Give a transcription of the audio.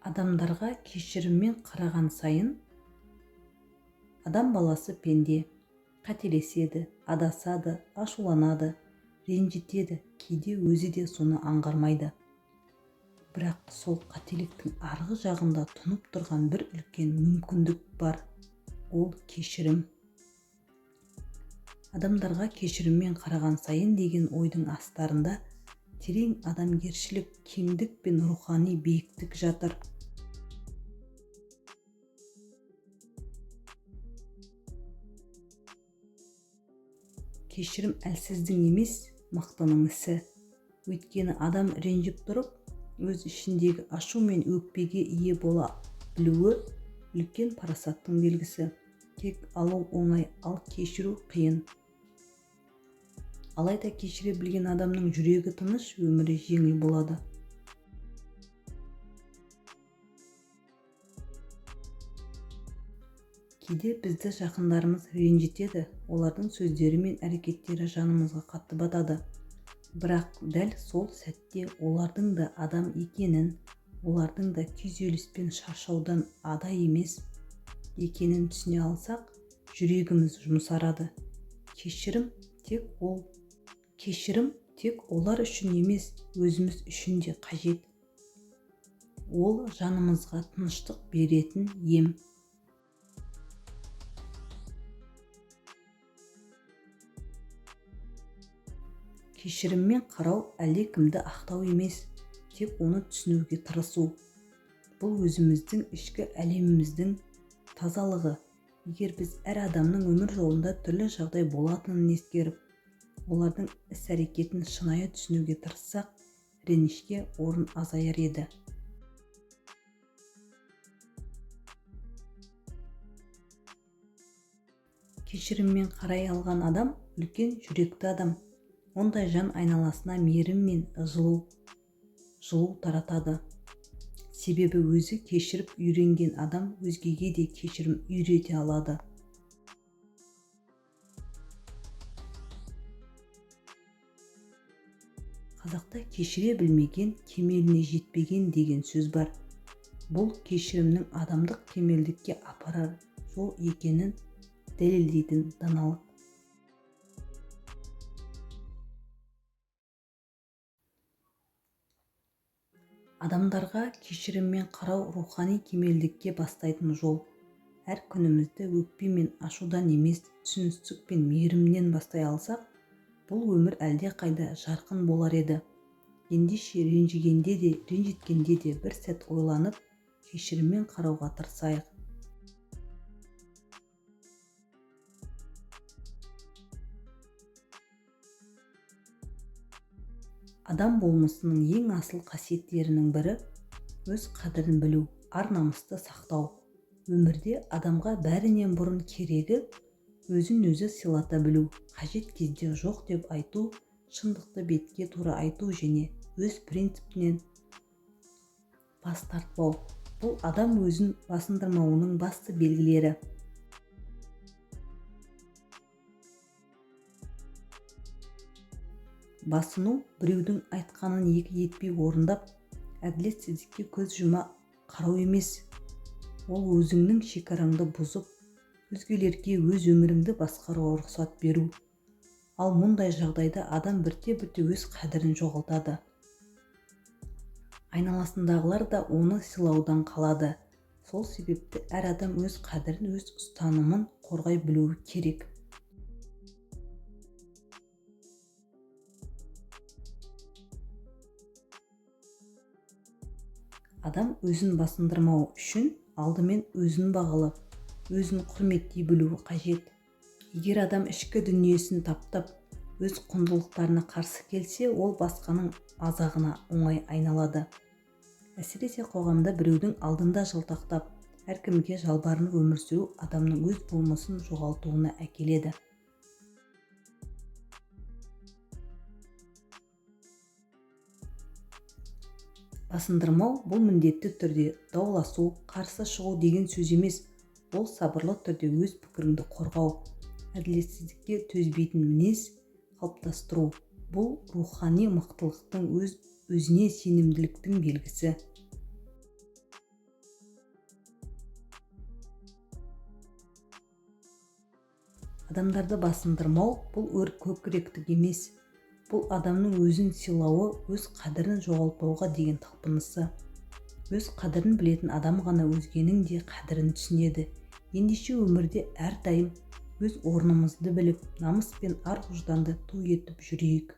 Адамдарға кешіріммен қараған сайын адам баласы пенде, қателеседі, адасады, ашуланады, ренжітеді, кейде өзі де соны аңғармайды. Бірақ сол қателіктің арғы жағында тұнып тұрған бір үлкен мүмкіндік бар. Ол кешірім. Адамдарға кешіріммен қараған сайын деген ойдың астарында терең адамгершілік, кеңдік пен рухани биіктік жатыр. Кешірім әлсіздің емес, мықтының ісі. Өйткені адам ренжіп тұрып, өз ішіндегі ашу мен өкпеге ие бола білуі үлкен парасаттың белгісі. Тек алу оңай, ал кешіру қиын. Алайда кешіре білген адамның жүрегі тыныш, өмірі жеңіл болады. Кейде бізді жақындарымыз ренжітеді, олардың сөздері мен әрекеттері жанымызға қатты батады. Бірақ дәл сол сәтте олардың да адам екенін, олардың да күйзеліс пен шаршаудан ада емес екенін түсіне алсақ, жүрегіміз жұмсарады. Кешірім тек олар үшін емес, өзіміз үшін де қажет. Ол жанымызға тыныштық беретін ем. Кешіріммен қарау әлдекімді ақтау емес, тек оны түсінуге тырысу. Бұл өзіміздің ішкі әлеміміздің тазалығы. Егер біз әр адамның өмір жолында түрлі жағдай болатынын ескеріп, олардың іс-әрекетін шынайы түсінуге тырыссақ, ренішке орын азаяр еді. Кешіріммен қарай алған адам үлкен жүректі адам. Ондай жан айналасына мейірім мен жылу таратады. Себебі өзі кешіріп үйренген адам өзгеге де кешірім үйрете алады. Қазақта кешіре білмеген, кемеліне жетпеген деген сөз бар. Бұл кешірімнің адамдық кемелдікке апарар жол екенін дәлелдейтін даналық. Адамдарға кешіріммен қарау рухани кемелдікке бастайтын жол. Әр күнімізді өкпе мен ашудан емес, түсіністік пен мейірімнен бастай алсақ, бұл өмір әлде қайда жарқын болар еді. Ендеше ренжігенде де, ренжіткенде де бір сәт ойланып, кешіріммен қарауға тырысайық. Адам болмысының ең асыл қасиеттерінің бірі өз қадірін білу, ар-намысты сақтау. Өмірде адамға бәрінен бұрын керегі өзін өзі сыйлата білу, қажет кезде жоқ деп айту, шындықты бетке тура айту және өз принципінен бас тартпау. Бұл адам өзін басындырмауының басты белгілері. Басыну біреудің айтқанын екі етпей орындап, әділетсіздікке көз жұма қарау емес. Ол өзіңнің шекараңды бұзып, өзгелерге өз өміріңді басқаруға рұқсат беру. Ал мұндай жағдайда адам бірте-бірте өз қадірін жоғалтады. Айналасындағылар да оны сыйлаудан қалады. Сол себепті әр адам өз қадірін, өз ұстанымын қорғай білуі керек. Адам өзін басындырмау үшін алдымен өзін бағалап, өзін құрметтей білуі қажет. Егер адам ішкі дүниесін таптап, өз құндылықтарына қарсы келсе, ол басқаның азағына оңай айналады. Әсіресе қоғамда біреудің алдында жалтақтап, әркімге жалбарынып өмір сүру адамның өз болмысын жоғалтуына әкеледі. Басындырмау бұл міндетті түрде дауласу, қарсы шығу деген сөз емес. Ол сабырлы түрде өз пікіріңді қорғау, әділетсіздікке төзбейтін мінез қалыптастыру. Бұл рухани мықтылықтың, өзіне сенімділіктің белгісі. Адамдарды басындырмау бұл көкіректік емес. Бұл адамның өзін сыйлауы, өз қадірін жоғалтпауға деген талпынысы. Өз қадірін білетін адам ғана өзгенің де қадірін түсінеді. Ендеше өмірде әрдайым өз орнымызды біліп, намыс пен ар-ұжданды ту етіп жүрейік.